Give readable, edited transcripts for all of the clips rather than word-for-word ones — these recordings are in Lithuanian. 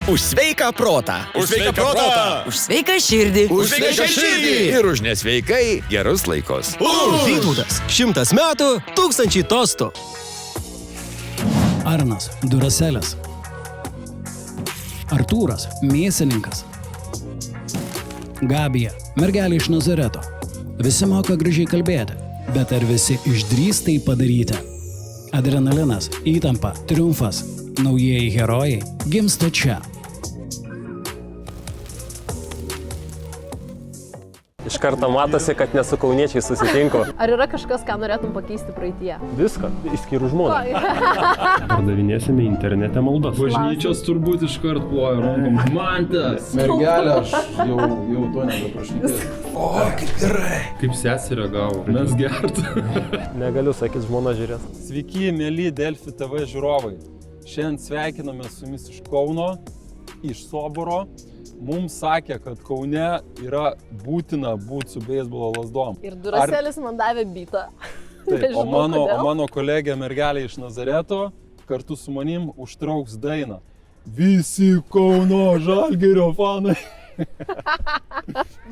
Už sveiką protą. Už sveiką protą. Už sveiką širdį. Už sveiką širdį. Ir už nesveikai gerus laikus. Vytautas. 100 metų, 1000 tostų. Arnas, Duracelis. Artūras, mėsininkas. Gabija, mergelė iš Nazareto. Visi moka gražiai kalbėti, bet ar visi išdrįs tai padaryti? Adrenalinas, įtampa, triumfas, naujieji herojai gimsta čia. Iš karto matosi, kad ne su kauniečiai susitinku. Ar yra kažkas, ką norėtum pakeisti praeityje? Viską, išskyrus žmoną. Pardavinėsime internete maldas. Bažnyčios turbūt iškart ploja rankom. Mantas! Mergelė, aš jau to nebeprašysiu. O, kaip gerai. Kaip sesė reagavo. Mes gert. Negaliu sakyti, žmona žiūrės. Sveiki, mėly Delfi TV žiūrovai. Šiandien sveikiname su jumis iš Kauno, iš Soboro. Mums sakė, kad Kaune yra būtina būti su beisbolo lazdom. Ir Duracelis man davė bitą. Taip, o mano kolegė mergelė iš Nazareto kartu su manim užtrauks dainą. Visi Kauno Žalgirio fanai.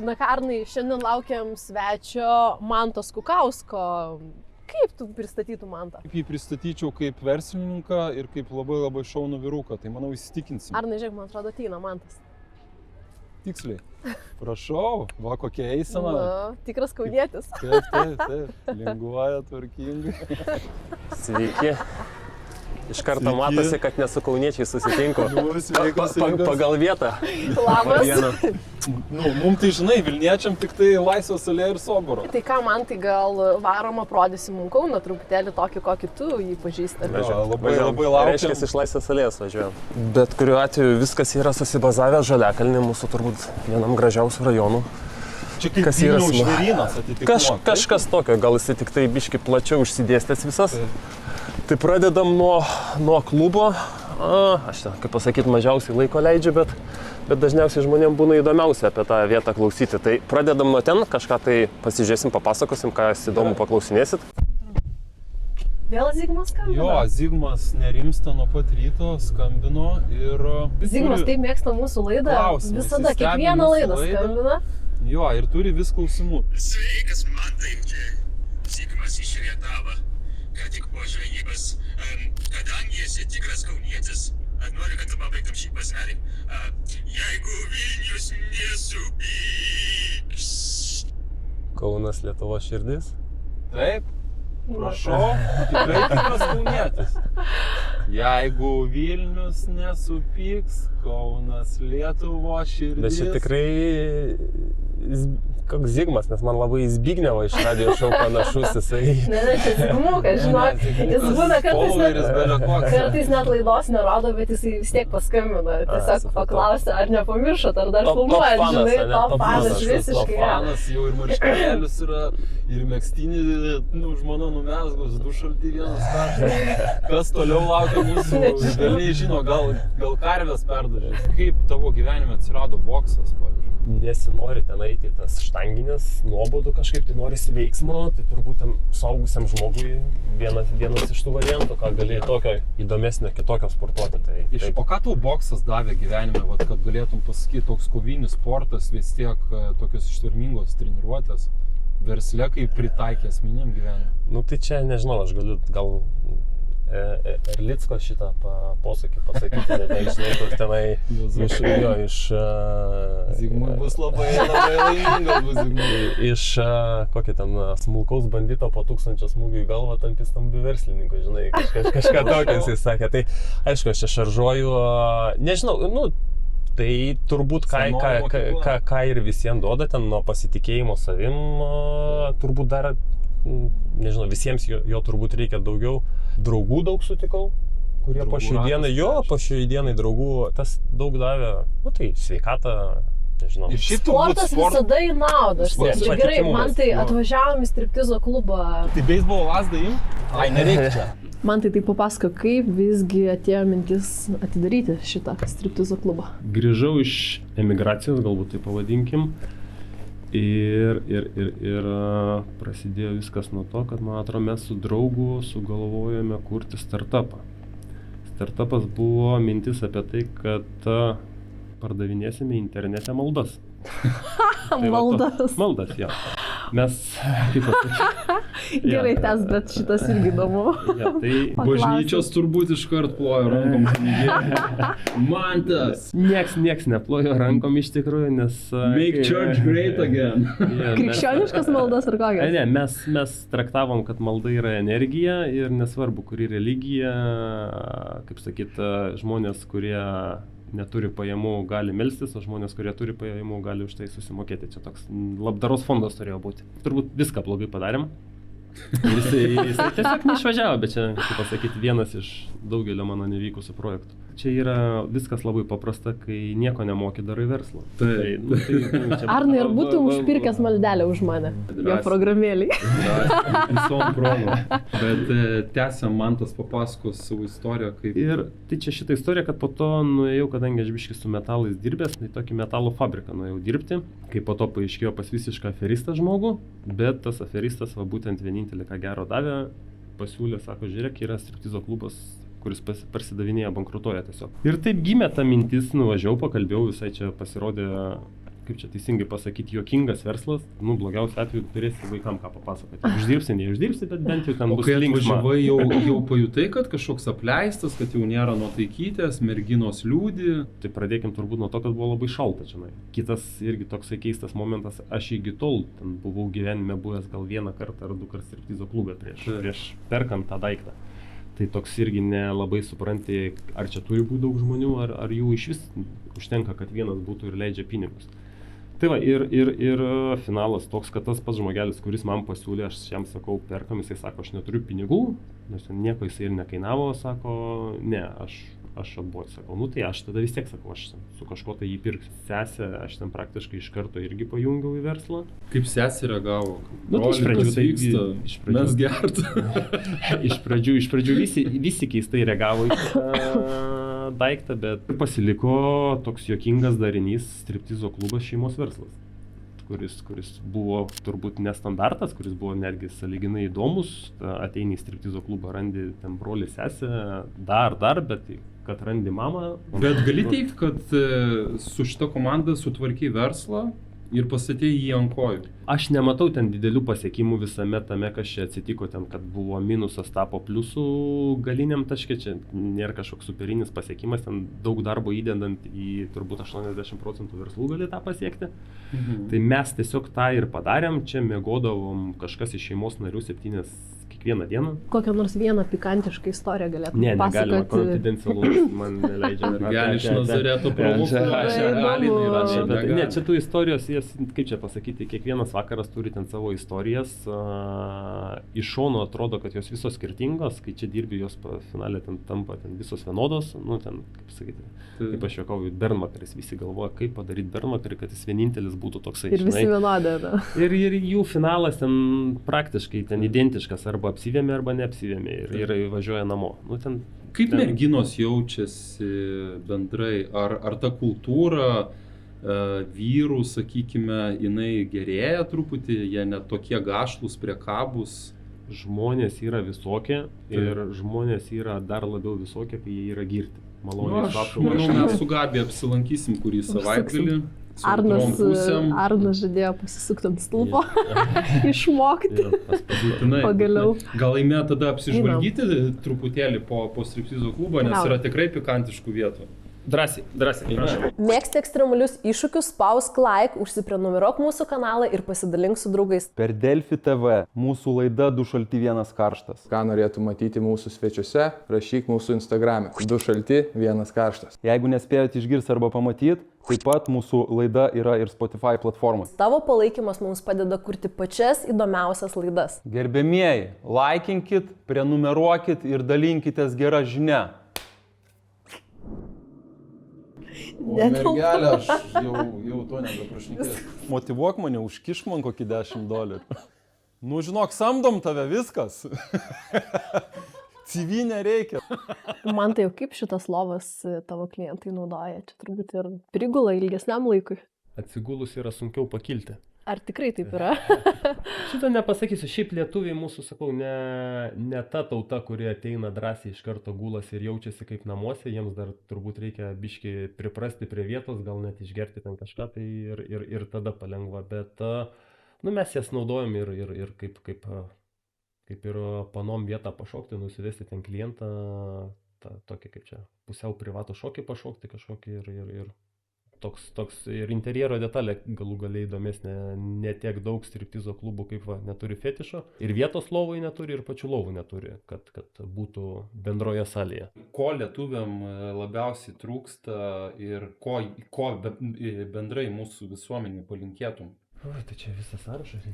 Na Arnai, šiandien laukiam svečio Mantos Kukausko. Kaip tu pristatytum Mantą? Kaip jį pristatyčiau kaip verslininką ir kaip labai šaunų vyruką, tai manau įsitikinsim. Arnai, žiūrėk, man atrodo, ateina Mantas. Tiksliai. Prašau, va kokia eisena. Tikras kaunietis. Taip. Linguoja tvarkingai. Sveiki. Iš karto matosi, kad ne su kauniečiai susitinku. Sveikas. Pagal vietą. Labas. Mums tai žinai, Vilniečiam tik tai Laisvės alėja ir Soboro. Tai ką, man tai gal varom aprodysim mums Kauną truputėlį tokį, kokį tu jį pažįsti. Labai laukiam. Reiškia, iš Laisvės alėjos važiuojam. Bet kuriuo atveju viskas yra susibazavę Žaliakalnį, mūsų turbūt vienam gražiausių rajonų. Čia kaip Vilniaus žvėrynas atitikmuo. Kažkas tokio, gal jis tik tai biški plačiau išsidėstęs visas. Tai pradedam nuo klubo. Aš ten, kaip pasakyti, mažiausiai laiko leidžiu, bet dažniausiai žmonėm būna įdomiausia apie tą vietą klausyti. Tai pradedam nuo ten, kažką tai pasižiūrėsim, papasakosim, ką įdomu paklausinėsit. Vėl Zigmas skambino? Jo, Zigmas nerimsta nuo pat ryto, skambino ir... Zigmas taip mėgsta mūsų laidą, visada, kiekvieną laidą skambina. Jo, ir turi vis klausimų. Sveikas, Mantai, čia Zigmas iš Rietavo, ką tik po žvejybos. Kadangi esi tikras kaunietis, noriu, kad tu pabaigtum šį pasaulį. Jeigu Vilnius nesupyks. Kaunas Lietuvos širdis? Taip, prašau, tikrai tikras kaunietis. Jeigu Vilnius nesupyks, Kaunas Lietuvos širdis. Bet čia tikrai koks Zigmas, nes man labai į Zbignevą iš radijo šou panašus jisai. Ne, čia Zigmukas, žinok, jis būna kartais net laidos nerodo, bet jisai vis tiek paskambina, tiesiog paklausia, ar nepamiršot, ar dar filmuojat, žinai, top fanas visiškai. Top fanas, jau ir marškinėlius yra, ir megztinį, žmona numezgus, du šalti vienas karštas. Kas toliau laukia mūsų, velniai žino, gal karvės perdažys. Kaip tavo gyvenime atsirado boksas, pavyzdžiui? Nesinori ten eiti tas štanginės, nuobodų kažkaip, tai norisi veiksmo, tai turbūt ten suaugusiam žmogui vienas iš tų variantų, ką gali tokio įdomesnio, kitokio sportuoti. O ką tau boksas davė gyvenime, kad galėtum pasakyti, toks kovinis sportas, vis tiek tokios ištvermingos treniruotės, versle kaip pritaikė asmeniniam gyvenimui? Nu tai čia nežinau, aš galiu gal Erlicko šitą posakį pasakyti, nežinau, kur tenai iš... Zigmui bus labai laimingas bus Zigmui. Iš kokį ten smulkaus bandito po 1000 smūgių į galvą tampi stambiu verslininku, žinai, kažką tokio jis sakė. Tai aišku, aš čia šaržuoju, nežinau, tai turbūt ką ir visiems duoda ten nuo pasitikėjimo savim, turbūt dar, nežinau, visiems jo turbūt reikia daugiau. Draugų daug sutikau, kurie po šiai dienai draugų, tas daug davė, tai sveikatą, nežinau. Sportas visada į naudą, aš sakyčiau, gerai, man tai atvažiavom į striptizo klubą. Tai beisbolo lazdą im? Ai, nereikia čia. Man tai papasako, kaip visgi atėjo mintis atidaryti šitą striptizo klubą. Grįžau iš emigracijos, galbūt tai pavadinkim. Ir prasidėjo viskas nuo to, kad, man atrodo, mes su draugu sugalvojome kurti startupą. Startupas buvo mintis apie tai, kad pardavinėsime internete maldas. Maldas. Maldas, jo. Mes, kaip pasakyti. Gerai, tas, bet šitas irgi įdomu. Ja, tai Bažnyčios turbūt iškart plojo rankom. Mantas. Nieks neplojo rankom iš tikrųjų, nes... Make church great again. Krikščioniškas maldas ar kokias? Ne, mes traktavom, kad malda yra energija ir nesvarbu, kuri religija, kaip sakyt, žmonės, kurie neturi pajamų, gali melstis, o žmonės, kurie turi pajamų, gali už tai susimokėti. Čia toks labdaros fondas turėjo būti. Turbūt viską blogai padarėm. Jisai tiesiog neišvažiavo, bet čia, kaip pasakyti, vienas iš daugelio mano nevykusių projektų. Čia yra viskas labai paprasta, kai nieko nemoki, darai verslą. Tai Arnai, ar būtum užpirkęs maldelę už mane? Jo programėlį. Visom progom. Bet tęsiam, Mantas papasakos savo istoriją. Kaip... Ir tai čia šitą istoriją, kad po to nuėjau, kadangi aš biškį su metalais dirbęs, tai tokį metalo fabriką nuėjau dirbti, kai po to paaiškėjo pas visišką aferistą žmogų, bet tas aferistas va būtent vienintelį, ką gero davė, pasiūlė, sako, žiūrėk, yra striptizo klubas, kuris parsidavinėja, bankrutuoja tiesiog. Ir taip gimė ta mintis, nuvažiavau, pakalbėjau, visai čia pasirodė, kaip čia teisingai pasakyti, juokingas verslas. Nu, blogiausiu atveju turėsi vaikam ką papasakoti. Uždirbsi, neuždirbsi, bet bent jau ten bus linksma. O kai atvažiavai, jau pajutai, kad kažkoks apleistas, kad jau nėra nuotaikytės, merginos liūdi. Tai pradėkim turbūt nuo to, kad buvo labai šalta čia. Kitas irgi toksai keistas momentas, aš iki tol ten buvau gyvenime buvęs gal vieną kartą ar du kartus striptizo klube prieš perkant tą daiktą. Tai toks irgi nelabai supranti, ar čia turi būti daug žmonių, ar jų iš vis užtenka, kad vienas būtų ir leidžia pinigus. Tai va, ir finalas toks, kad tas pats žmogelis, kuris man pasiūlė, aš jam sakau, perkam, jisai sako, aš neturiu pinigų, nes nieko jisai ir nekainavo, sako, ne, aš atboju, sakau, nu tai aš tada vis tiek sakau, aš su kažko tai jį pirksiu. Sesę aš ten praktiškai iš karto irgi pajungiau į verslą. Kaip sesė reagavo? Nu, tai iš pradžių tai vyksta, mes gert. iš pradžių visi keistai reagavo į tą daiktą, bet pasiliko toks juokingas darinys striptizo klubas šeimos verslas. Kuris buvo turbūt nestandartas, kuris buvo netgi sąlyginai įdomus. Ateini į striptizo klubą, randi ten brolį, sesę, dar, bet kad randi mamą. Bet gali teikti, kad su šita komanda sutvarkiai verslą ir pastatėjai jį ant kojų? Aš nematau ten didelių pasiekimų visame tame, kas čia atsitiko ten, kad buvo minusas tapo pliusų galiniam taške, čia nėra kažkoks superinis pasiekimas, ten daug darbo įdedant į turbūt 80% verslų gali tą pasiekti. Tai mes tiesiog tą ir padarėm, čia miegodavom kažkas iš šeimos narių 7 kiekvieną dieną. Kokią nors vieną pikantišką istoriją galėtum pasakoti? Ne, negalima, pasakoti. Konfidencialumas man neleidžia. Gali iš Nazareto provokuoti. Ne, čia tų istorijos, jas, kaip čia pasakyti, kiekvienas vakaras turi ten savo istorijas. Iš šono atrodo, kad jos visos skirtingos, kai čia dirbi, jos finale ten tampa ten visos vienodos. Nu, ten, kaip sakyti, kaip aš juokauju, bernvakaris, visi galvoja, kaip padaryti bernvakarį, kad jis vienintelis būtų toksai. Ir visi vienodai. Ir jų finalas ten praktiškai ten identiškas, arba apsivėmė, arba neapsivėmė ir važiuoja namo. Nu, kaip merginos jaučiasi bendrai? Ar ta kultūra vyrų, sakykime, jinai gerėja truputį, jie net tokie gašlus, priekabūs? Žmonės yra visokie ir žmonės yra dar labiau visokie, kai jie yra girti. Maloniai. Aš manau, mes su Gabija apsilankysim kurį savaitgalį. Arnas žadėjo pasisukti ant stulpo, išmokti. Pagaliau. Gal laimė tada apsižvalgyti truputėlį po striptizo klubą, nes yra tikrai pikantiškų vietų. Drąsiai. Mėgsti ekstremalius iššūkius, spausk like, užsiprenumeruok mūsų kanalą ir pasidalink su draugais. Per Delfi TV mūsų laida Du šalti vienas karštas. Ką norėtų matyti mūsų svečiuose, rašyk mūsų Instagrame. Du šalti vienas karštas. Jeigu nespėjote išgirsti arba pamatyti, taip pat mūsų laida yra ir Spotify platformos. Tavo palaikymas mums padeda kurti pačias įdomiausias laidas. Gerbėmieji, laikinkit, prenumeruokit ir dalinkitės gerą žinią. O mergelė, aš jau to nebeprašnekėsiu. Motyvuok mane, užkišk man kokį $10. Nu, žinok, samdom tave, viskas. CV nereikia. Man tai jau kaip šitas lovas tavo klientai naudoja, čia turbūt ir prigula ilgesniam laikui. Atsigulus yra sunkiau pakilti. Ar tikrai taip yra? Šitą nepasakysiu, šiaip lietuviai mūsų, sakau, ne ta tauta, kuri ateina drąsiai iš karto gulas ir jaučiasi kaip namuose, jiems dar turbūt reikia biški priprasti prie vietos, gal net išgerti ten kažką tai ir tada palengva, bet mes jas naudojam ir kaip ir panom vietą pašokti, nusivesti ten klientą, tokį kaip čia, pusiau privatų šokį pašokti kažkokį ir toks ir interjero detalė galų galiai įdomesnė, ne tiek daug striptizo klubų kaip neturi fetišo, ir vietos lovai neturi, ir pačių lovų neturi, kad būtų bendroje salėje. Ko lietuviam labiausiai trūksta ir ko bendrai mūsų visuomenį palinkėtum? Tai čia visas sąrašas.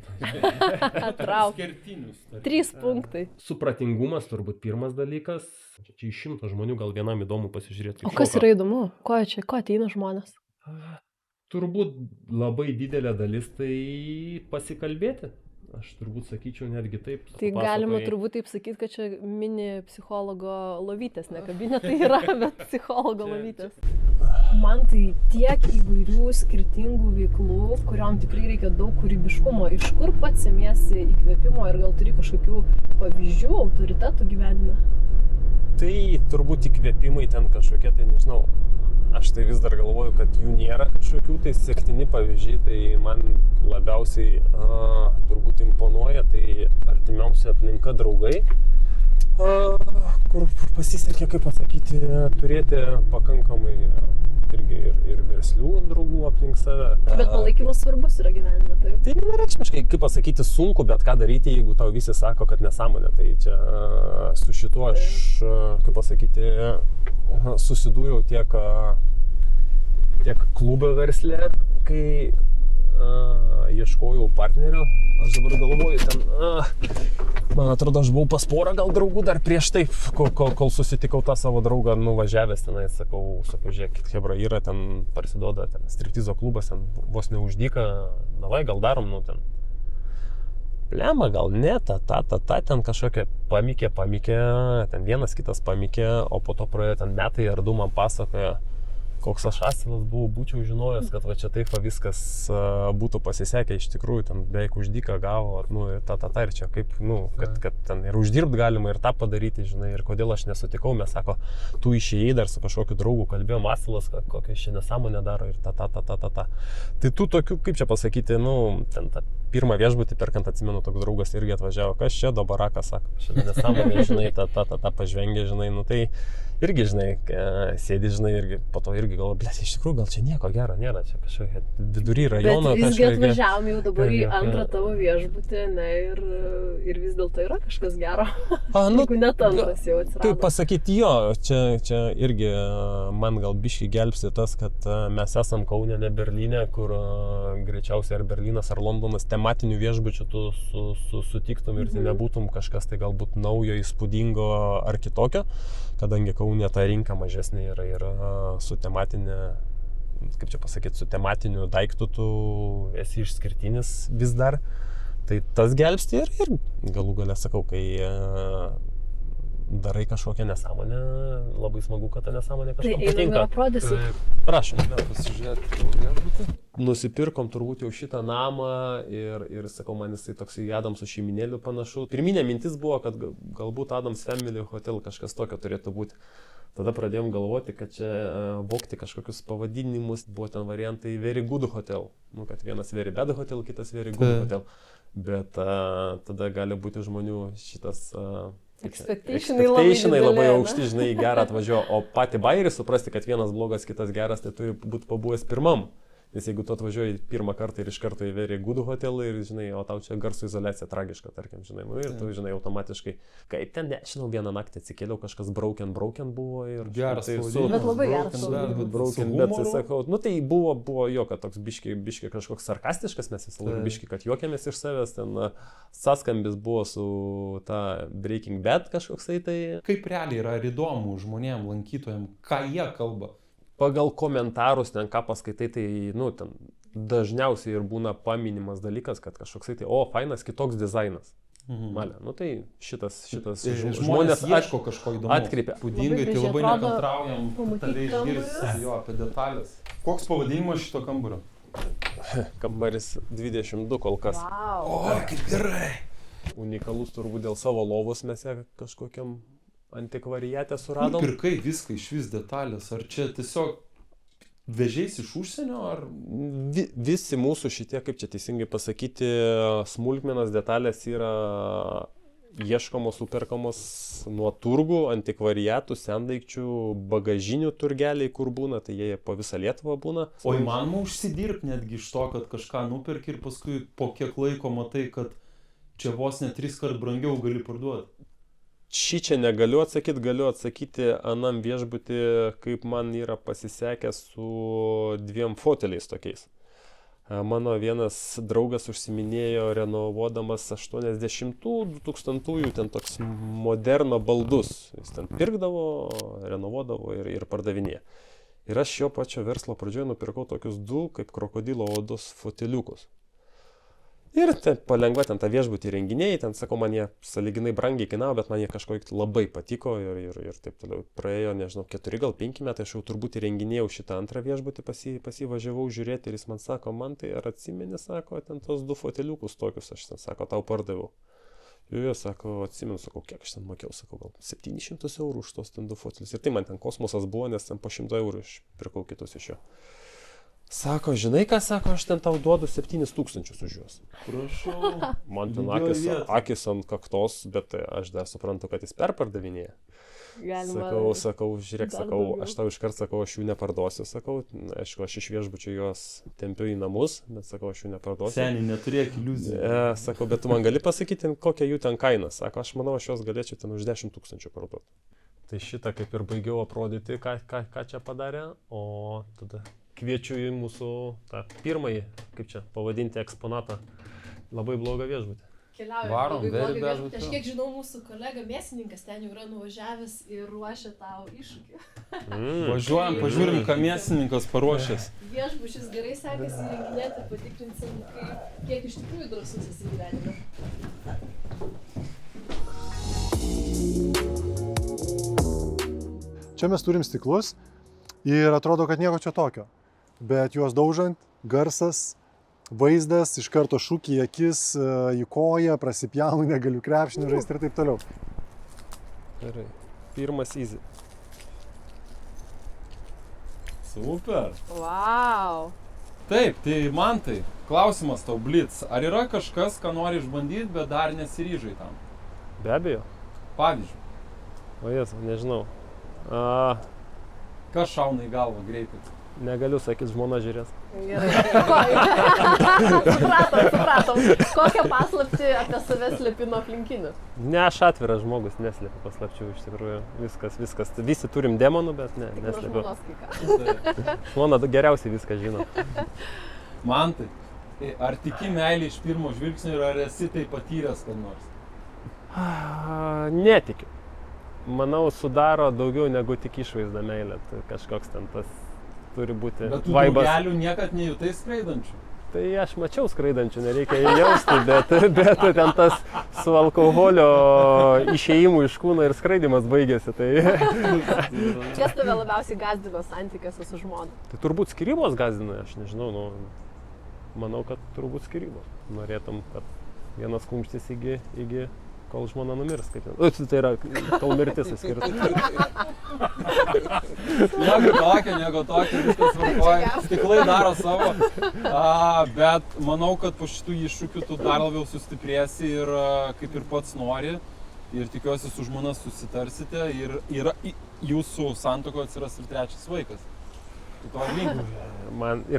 Trauk. 3 punktai. Supratingumas turbūt pirmas dalykas. Čia iš 100 žmonių gal vienam įdomu pasižiūrėti. O kas yra įdomu? Ko ateina žmonės? Turbūt labai didelė dalis tai pasikalbėti. Aš turbūt sakyčiau netgi taip. Tai galima turbūt taip sakyti, kad čia mini psichologo lovytės, ne kabinetai yra, bet psichologo lovytės. Man tai tiek įvairių skirtingų veiklų, kuriam tikrai reikia daug kūrybiškumo. Iš kur pats semiesi įkvėpimo ir gal turi kažkokių pavyzdžių, autoritetų gyvenime? Tai turbūt įkvėpimai ten kažkokie, tai nežinau. Aš tai vis dar galvoju, kad jų nėra kažkokių tai sektini pavyzdžiai, tai man labiausiai turbūt imponuoja, tai artimiausia aplinka draugai, kur pasisekė, kaip pasakyti, turėti pakankamai irgi ir verslių draugų aplink save. Bet palaikymas svarbus yra gyvenime, taip? Tai vienareikšmiškai, kaip pasakyti, sunku, bet ką daryti, jeigu tau visi sako, kad nesąmonė. Tai čia su šituo aš, kaip pasakyti, susidūriau tiek klubo versle, kai ieškojau partnerio. Aš dabar galvoju, man atrodo, aš buvau pas porą gal draugų dar prieš tai, kol susitikau tą savo draugą nuvažiavęs tenai, sakau, žiūrėkit, hebra, yra ten, parsiduoda ten striptizo klubas, ten vos neuždyka, davai, gal darom, ten. Plema, gal ne, ten kažkokia pamykė, ten vienas kitas pamykė, o po to praėjo ten metai ar 2 man pasakoja, koks aš asilas buvau, būčiau žinojęs, kad va čia taip viskas būtų pasisekę, iš tikrųjų ten beveik uždyką gavo, ir čia kaip, kad ten ir uždirbt galima, ir tą padaryti, žinai, ir kodėl aš nesutikau, mes sako, tu išėjai dar su kažkokiu draugu, kalbėjom asilas, kokią čia nesąmonę daro ir Tai tų tokių, kaip čia pasakyti, ten tą pirmą viešbutį perkant, atsimenu, toks draugas irgi atvažiavo, kas čia do baraką, sako, šiandien nesąmonė, žinai, tą pažvengė, žinai, tai irgi, žinai, sėdi, žinai, irgi po to irgi galvoju, blėt, iš tikrųjų gal čia nieko gero nėra, čia kažkokia vidury rajono. Bet visgi atvažiavom jau dabar į antrą tavo viešbutį, ne, ir vis dėlto yra kažkas gero. Jeigu net antras jau atsirado. Tai pasakyti jo, čia irgi man gal biškį gelbsti tas, kad mes esam Kaune, ne Berlyne, kur greičiausiai ar Berlynas, ar Londonas tematinių viešbučių tu sutiktum ir tai nebūtum kažkas tai galbūt naujo, įspūdingo ar kitokio, kadangi Kaune ta rinka mažesnė yra ir su tematinė, kaip čia pasakyti, su tematiniu daiktu tu esi išskirtinis vis dar, tai tas gelbsti ir galų gale sakau, kai darai kažkokią nesąmonę, labai smagu, kad ta nesąmonė kažkam patinka. Tai einam ir aprodysim. Prašom. Pasižiūrėti viešbutį. Nusipirkom turbūt jau šitą namą ir sakau, man jisai toks į Adamso šeiminėlių panašu. Pirminė mintis buvo, kad galbūt Adams Family Hotel kažkas tokio turėtų būti. Tada pradėjom galvoti, kad čia vokti kažkokius pavadinimus, buvo ten variantai Very Good Hotel. Kad vienas Very Bad Hotel, kitas Very Good Hotel. Bet tada gali būti žmonių šitas... Expectationai labai aukšti, žinai, gerą atvažiuoja, o patį bairį suprasti, kad vienas blogas, kitas geras, tai turi būti pabuvęs pirmam. Nes jeigu tu atvažiuoji pirmą kartą ir iš karto į Very Good Hotel ir, žinai, o tau čia garso izoliacija tragiška, tarkim, žinai, ir tu, žinai, automatiškai, kaip ten, nežinau, vieną naktį atsikėliau, kažkas broken buvo ir... Geras, bet labai geras. Bet, sakau, tai buvo jo, kad toks biški kažkoks sarkastiškas, mes visą laiką biški, kad juokėmės iš savęs, ten saskambis buvo su ta Breaking Bad kažkoksai tai... Kaip realiai yra įdomu žmonėm, lankytojam, ką jie kalba? Pagal komentarus, ten ką paskaitai, tai, ten dažniausiai ir būna paminimas dalykas, kad kažkoksai tai, fainas kitoks dizainas. Malė, tai šitas žmonės ieško kažko įdomu. Atkreipia. Pūdingai, tai labai nekantraujam tave išgirsti jo apie detalės. Koks pavadinimas šito kambario? Kambaris 22 kol kas. Wow. O, kaip gerai. Unikalus turbūt dėl savo lovos, mes ją kažkokiam antikvariate Kur suradom. pirkai viską iš vis detalės? Ar čia tiesiog vežėjais iš užsienio, ar... Visi mūsų šitie, kaip čia teisingai pasakyti, smulkmenos detalės yra ieškomos, superkamos nuo turgų, antikvariatų, sendaikčių, bagažinių turgeliai, kur būna, tai jie po visą Lietuvą būna. O įmanoma užsidirbti netgi iš to, kad kažką nuperki ir paskui po kiek laiko matai, kad čia vos ne 3 kart brangiau gali parduoti. Čia negaliu atsakyti, galiu atsakyti anam viešbutį, kaip man yra pasisekę su 2 foteliais tokiais. Mano vienas draugas užsiminėjo renovuodamas 80-2000 ten toks moderno baldus. Jis ten pirkdavo, renovuodavo ir pardavinėjo. Ir aš jo pačio verslo pradžioje nupirkau tokius 2 kaip krokodilo odos foteliukus. Ir ten palengva ten tą viešbutį renginiai, ten sakau, man jie sąlyginai brangiai kainavo, bet man jie kažkaip labai patiko ir taip toliau. Praėjo, nežinau, 4 gal 5 metai, aš jau turbūt įrenginėjau šitą antrą viešbutį, pasivažiavau žiūrėti ir jis man sako, man tai ar atsimeni, sako, ten tos 2 foteliukus tokius, aš ten, sako, tau pardaviau. Jo, sako, atsimenu, sakau, kiek aš ten mokėjau, sakau, gal 700 eurų už tos ten 2 fotelius. Ir tai man ten kosmosas buvo, nes ten po 100 eurų aš pirkau kitus iš jo. Sako, žinai ką, sako, aš ten tau duodu 7000 už juos. Prašau. Man ten akis ant kaktos, bet aš dar suprantu, kad jis perpardavinėja. Sakau, žiūrėk, sakau, aš tau iškart sakau, aš jų neparduosiu, sakau, aišku, aš iš viešbučio juos tempiu į namus, bet sakau, aš jų neparduosiu. Seniai, neturėk iliuzijų. Sakau, bet tu man gali pasakyti, kokia jų ten kaina. Sako, aš manau, aš juos galėčiau ten už 10 000 parduoti. Tai šitą kaip ir baigiau aprodyti, ką čia padarė, o tada kviečiu į mūsų tą pirmąjį, kaip čia pavadinti, eksponatą. Labai blogą viešbutį. Varom, very bad. Aš kiek žinau, mūsų kolega mėsininkas ten jau yra nuvažiavęs ir ruošia tau iššūkį. Važiuojam, pažiūrim, ką mėsininkas paruošęs. Viešbučius gerai sekasi įrenginėti, patikrinsim, kiek iš tikrųjų drąsus esi gyvenime. Čia mes turim stiklus ir atrodo, kad nieko čia tokio. Bet juos daužant, garsas, vaizdas, iš karto šūkį į akis, į koją, prasipjaunu, negaliu krepšinį žaisti ir taip toliau. Gerai. Pirmas easy. Super. Wow. Taip, tai man tai, klausimas tau, Blitz, ar yra kažkas, ką nori išbandyti, bet dar nesiryžai tam? Be abejo. Pavyzdžiui. O jas, nežinau. Kas šauna į galvą greitai? Negaliu sakyti, žmona žiūrės. Gerai. Supratom. Kokią paslaptį apie save slepi nuo aplinkinių? Ne, aš atviras žmogus, neslepiu paslapčių, iš tikrųjų. Viskas. Visi turim demonų, bet neslepiu. Žmona geriausiai viską žino. Man tai, ar tiki meilį iš pirmo žvilgsnio ir ar esi tai patyręs kad nors? Netikiu. Manau, sudaro daugiau negu tik išvaizda meilė. Tai kažkoks ten tas turi būti vaibas. Bet tu daugelių niekad nejutai skraidančių? Tai aš mačiau skraidančių, nereikia jausti, bet ten tas su alkoholio išėjimu iš kūno ir skraidimas baigėsi. Tai... Kas tave labiausiai gazdino santykiuose su žmona? Tai turbūt skyrybos gazdina, aš nežinau, manau, kad turbūt skyrybos. Norėtum, kad vienas kumštis įgi kol žmona numirs, kaip jau. Tai yra, kol mirtis įskirta. Nieko tokio, viskas varkoja. Stiklai daro savo. Bet manau, kad po šitų iššūkių tu dar labiau sustiprėsi ir kaip ir pats nori. Ir tikiuosi su žmona susitarsite ir jūsų santuokoje atsiras ir 3 vaikas.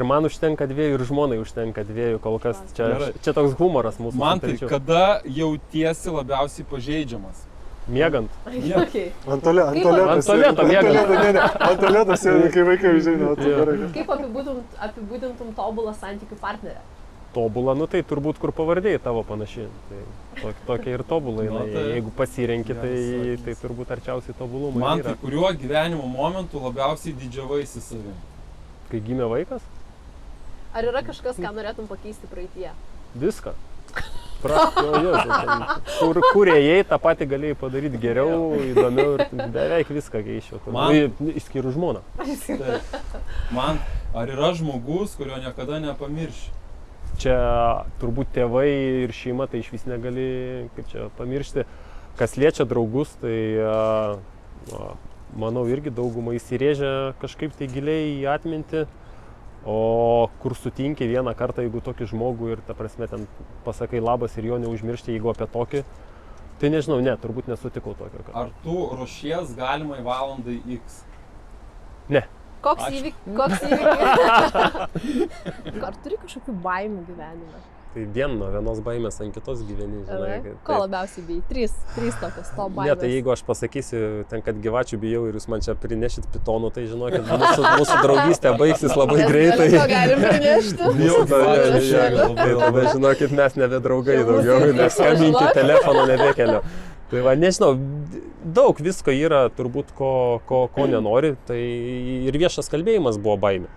Man užtenka 2 ir žmonai užtenka 2, kol kas čia toks humoras mūsų. Man tai, kada jautiesi labiausiai pažeidžiamas? Miegant. Ant tualeto miegant. Ant tualeto sėdi, kai vaikai žino. Kaip apibūdintum tobulą santykių partnerę? Tobulą, tai turbūt kur pavardėjai tavo panašiai. Tai tokia ir tobulai. Jeigu pasirenki, tai turbūt arčiausiai tobulumai. Man tai kuriuo gyvenimo momentu labiausiai didžiavaisi savim? Kai gimė vaikas? Ar yra kažkas, ką norėtum pakeisti praeityje? Viską. Kur ėjai, tą patį galėjai padaryti geriau, įdomiau ir beveik viską keičiau. Išskyrus žmoną. Ar yra žmogus, kurio niekada nepamirši? Čia turbūt tėvai ir šeima, tai iš vis negali, kaip čia, pamiršti. Kas liečia draugus, tai manau irgi daugumą įsirėžia kažkaip tai giliai į atmintį. O kur sutinki vieną kartą, jeigu tokį žmogų ir, ta prasme, ten pasakai labas ir jo neužmiršti, jeigu apie tokį, tai nežinau, turbūt nesutikau tokio. Ar tu ruošies galimai valandai X? Ne. Koks įvykis? Ar turi kažkokių baimių gyvenime? Tai nuo vienos baimės ant kitos gyveni, žinai. Ko labiausiai bijai? Trys tokios to baimės. Ne, tai jeigu aš pasakysiu, kad gyvačių bijau ir jūs man čia prinešit pitonų, tai žinokit, mūsų draugystė baigsis labai greitai. Ko galim prinešti? Tada žinokit, mes nebedraugai daugiau, nes skambinti telefono nebekeliu. Tai va, nežinau, daug visko yra turbūt, ko nenori, tai ir viešas kalbėjimas buvo baimė.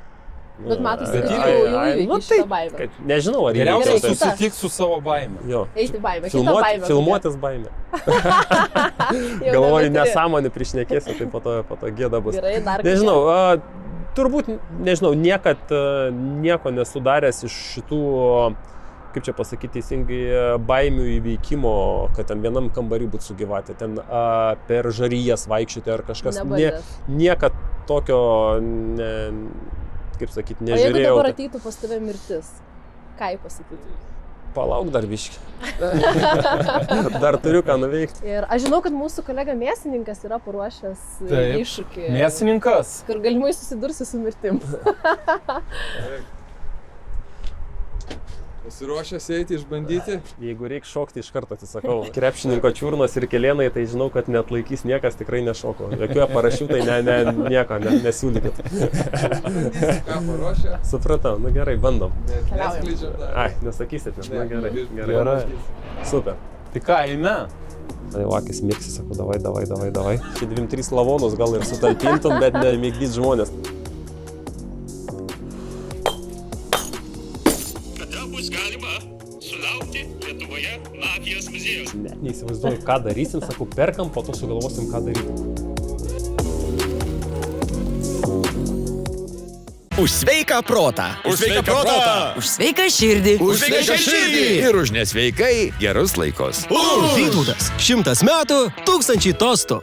Bet matosi, kad jau įveikia šitą baimę. Nežinau, ar geriausia susitik su savo baime. Eiti baimę, kitą baimę. Filmuotis baimę. Galvoju, nesąmonį priešnekėsiu, tai po to gėda bus. Gerai, dar kažką. Nežinau, turbūt, nežinau, niekad nieko nesudaręs iš šitų, kaip čia pasakyti teisingai, baimių įveikimo, kad ten vienam kambarį būtų sugyvatė, ten per žaryjas vaikščioti ar kažkas. Niekad tokio, kaip sakyti, nežiūrėjau. O jeigu dabar ateitų pas tave mirtis, ką jį pasakytum? Palauk dar biškį. Dar turiu ką nuveikti. Ir aš žinau, kad mūsų kolega mėsininkas yra paruošęs iššūkį. Mėsininkas? Kur galimai susidursi su mirtim. Pasiruošęs eiti, išbandyti? Jeigu reikia šokti, iš karto atsisakau. Krepšininko čiurnos ir kelėnai, tai žinau, kad net laikys niekas, tikrai nešoko. Jokių parašiutai nieko, nesiūlykit. Ką paruošę? Supratau, gerai, bandom. Neskleidžiam dar. Ai, nesakysit, gerai. Super. Tai ką, eime? Tai vakis mėgsi, sakau, davai. 2-3 lavonus gal ir sutalpintum, bet nemėgdyt žmonės. Net neįsivaizduoju, ką darysim, sakau, perkam, po to sugalvosim, ką daryti. Už sveiką protą. Už sveiką protą. Už sveiką širdį. Už sveiką širdį. Ir už nesveikai gerus laikus. Vytautas. 100 metų, 1000 tostų.